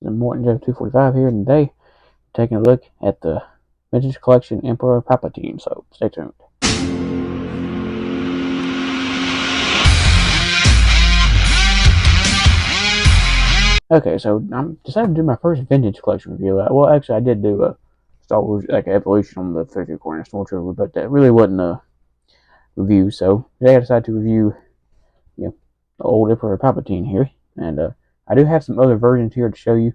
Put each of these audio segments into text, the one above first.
the Morton Joe 245 here, and today we're taking a look at the Vintage Collection Emperor Palpitine, so stay tuned. Okay, so I'm decided to do my first Vintage Collection review. Well, actually, I did do a Star Wars, like, Evolution on the 30th Corner Stormtrooper, but that really wasn't a review, so today I decided to review, the old Emperor Palpatine here, and I do have some other versions here to show you.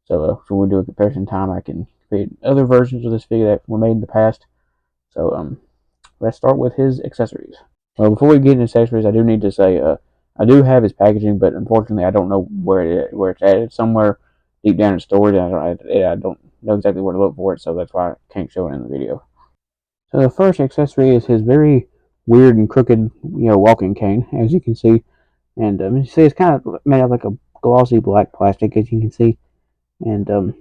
So when we do a comparison time, I can create other versions of this figure that were made in the past. So let's start with his accessories. Well, before we get into accessories, I do need to say I do have his packaging, but unfortunately I don't know where it's at. It's somewhere deep down in storage, and I don't know exactly where to look for it, so that's why I can't show it in the video. So the first accessory is his very weird and crooked, walking cane, as you can see. And you see, it's kind of made out of like a glossy black plastic, as you can see. And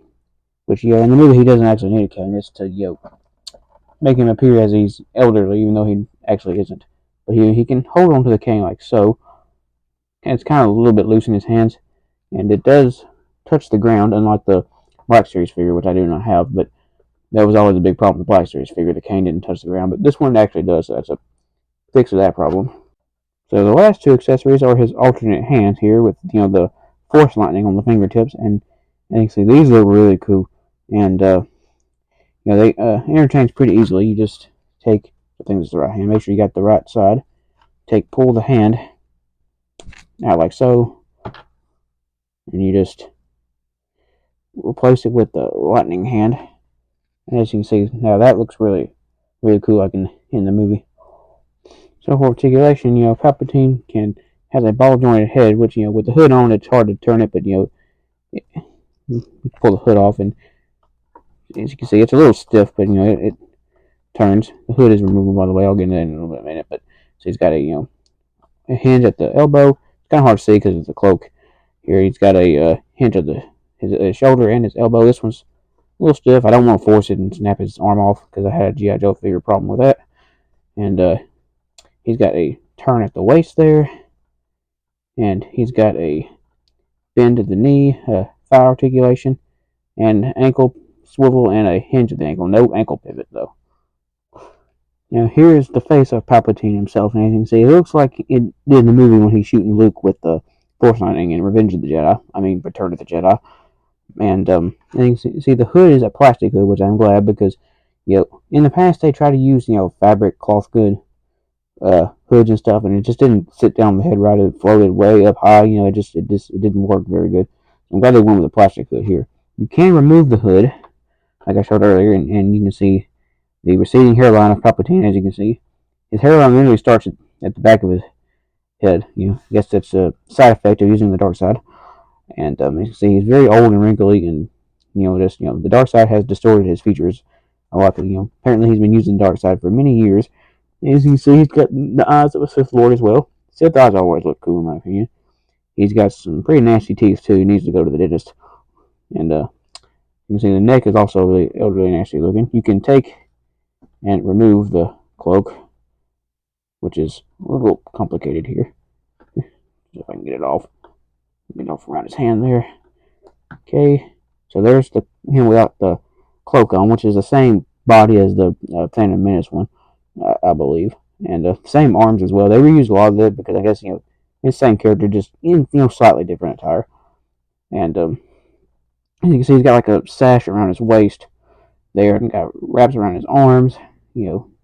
which, in the movie he doesn't actually need a cane. It's to, make him appear as he's elderly, even though he actually isn't. But he can hold on to the cane like so. And it's kind of a little bit loose in his hands. And it does touch the ground, unlike the Black Series figure, which I do not have. But that was always a big problem with the Black Series figure. The cane didn't touch the ground. But this one actually does, so that's a fix of that problem. So the last two accessories are his alternate hands here with, the force lightning on the fingertips. And you can see these look really cool. And, they interchange pretty easily. You just take, I think this is the right hand, make sure you got the right side. Pull the hand out like so. And you just replace it with the lightning hand. And as you can see, now that looks really, really cool, like in the movie. So for articulation, Palpatine has a ball jointed head, which, with the hood on, it's hard to turn it, but, you pull the hood off, and as you can see, it's a little stiff, but, it turns. The hood is removable, by the way. I'll get into that in a little bit of a minute, but so he's got a, a hinge at the elbow. It's kind of hard to see because it's a cloak. Here he's got a hinge at his shoulder and his elbow. This one's a little stiff. I don't want to force it and snap his arm off because I had a G.I. Joe figure problem with that. And he's got a turn at the waist there, and he's got a bend at the knee, thigh articulation, and ankle swivel, and a hinge at the ankle. No ankle pivot, though. Now, here is the face of Palpatine himself, and as you can see, it looks like it did in the movie when he's shooting Luke with the Force Lightning in Revenge of the Jedi. Return of the Jedi. And you can see the hood is a plastic hood, which I'm glad, because, in the past they tried to use, fabric, cloth good hoods and stuff, and it just didn't sit down the head right. It floated way up high. It didn't work very good. I'm glad they went with a plastic hood here. You can remove the hood, like I showed earlier, and you can see the receding hairline of Palpatine. As you can see, his hairline literally starts at the back of his head. I guess that's a side effect of using the dark side. And as you can see, he's very old and wrinkly, and the dark side has distorted his features a lot. Apparently he's been using the dark side for many years. As you can see, he's got the eyes of a Sith Lord as well. Sith eyes always look cool, in my opinion. He's got some pretty nasty teeth, too. He needs to go to the dentist. And you can see the neck is also really elderly and nasty looking. You can take and remove the cloak, which is a little complicated here. See if I can get it off. Get it off around his hand there. Okay, so there's him without the cloak on, which is the same body as the Phantom Menace one, I believe, and the same arms as well. They reused a lot of it because I guess it's the same character, just in slightly different attire. And as you can see, he's got like a sash around his waist there, and got wraps around his arms.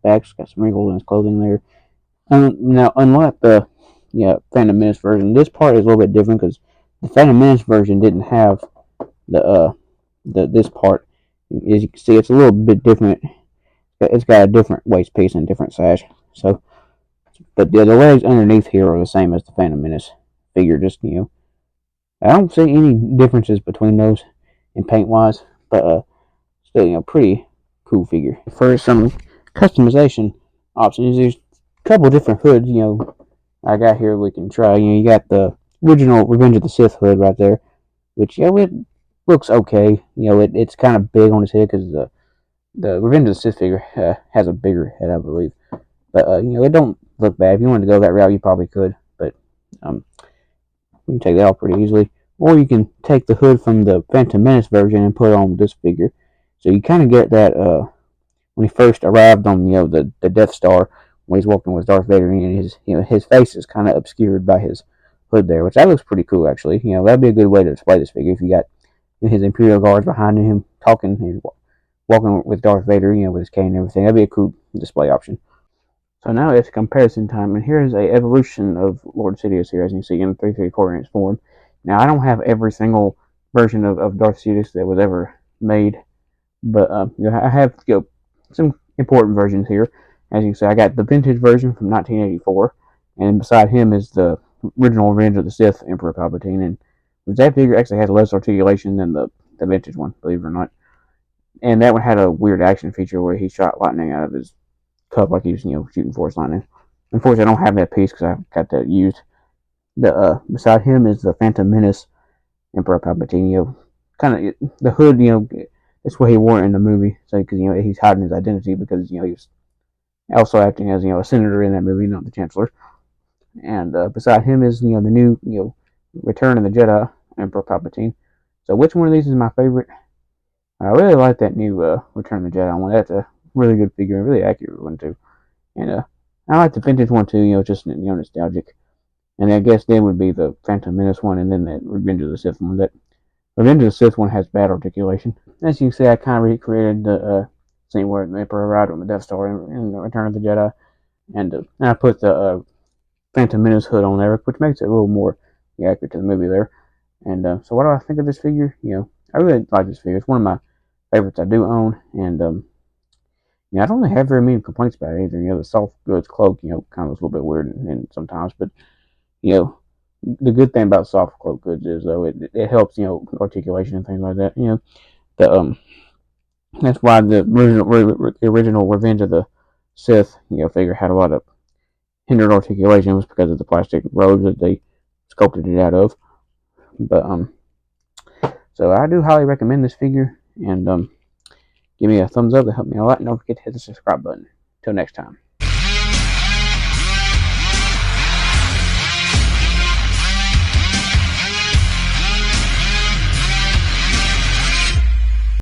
Back's got some wrinkles in his clothing there. Now, unlike the Phantom Menace version, this part is a little bit different because the Phantom Menace version didn't have this part. As you can see, it's a little bit different. It's got a different waist piece and different sash. So, but the legs underneath here are the same as the Phantom Menace figure. Just I don't see any differences between those in paint wise, but still, pretty cool figure. For some customization options, there's a couple different hoods. I got here we can try. You got the original Revenge of the Sith hood right there, which it looks okay. It's kind of big on his head because the Revenge of the Sith figure has a bigger head, I believe. But it don't look bad. If you wanted to go that route, you probably could. But we can take that off pretty easily. or you can take the hood from the Phantom Menace version and put on this figure. So you kind of get that when he first arrived on the Death Star when he's walking with Darth Vader, and his face is kind of obscured by his hood there, which that looks pretty cool actually. That'd be a good way to display this figure if you got his Imperial guards behind him talking and walking with Darth Vader, with his cane and everything. That'd be a cool display option. So now it's comparison time, and here's a evolution of Lord Sidious here, as you can see in 3/4 inch form. Now I don't have every single version of Darth Sidious that was ever made, but I have some important versions here. As you can see, I got the vintage version from 1984, and beside him is the original Revenge of the Sith Emperor Palpatine, and that figure actually has less articulation than the vintage one, believe it or not. And that one had a weird action feature where he shot lightning out of his cup like he was, shooting force lightning. Unfortunately, I don't have that piece because I got that used. Beside him is the Phantom Menace Emperor Palpatine. Kind of the hood, that's what he wore in the movie. So because he's hiding his identity because he was also acting as a senator in that movie, not the chancellor. And beside him is the new Return of the Jedi Emperor Palpatine. So which one of these is my favorite? I really like that new Return of the Jedi one. That's a really good figure, a really accurate one too. And I like the vintage one too. Just nostalgic. And I guess then would be the Phantom Menace one, and then that Revenge of the Sith one. That Revenge of the Sith one has bad articulation. As you can see, I kind of recreated the scene where the Emperor arrived on the Death Star in Return of the Jedi, and I put the Phantom Menace hood on there, which makes it a little more accurate to the movie there. And so, what do I think of this figure? I really like this figure. It's one of my favorites I do own, and I don't really have very many complaints about it either. The soft goods cloak, kind of looks a little bit weird and sometimes, but the good thing about soft cloak goods is though it helps articulation and things like that. The that's why the original Revenge of the Sith figure had a lot of hindered articulation was because of the plastic robes that they sculpted it out of. But so I do highly recommend this figure, and give me a thumbs up to help me a lot, and don't forget to hit the subscribe button. Till next time.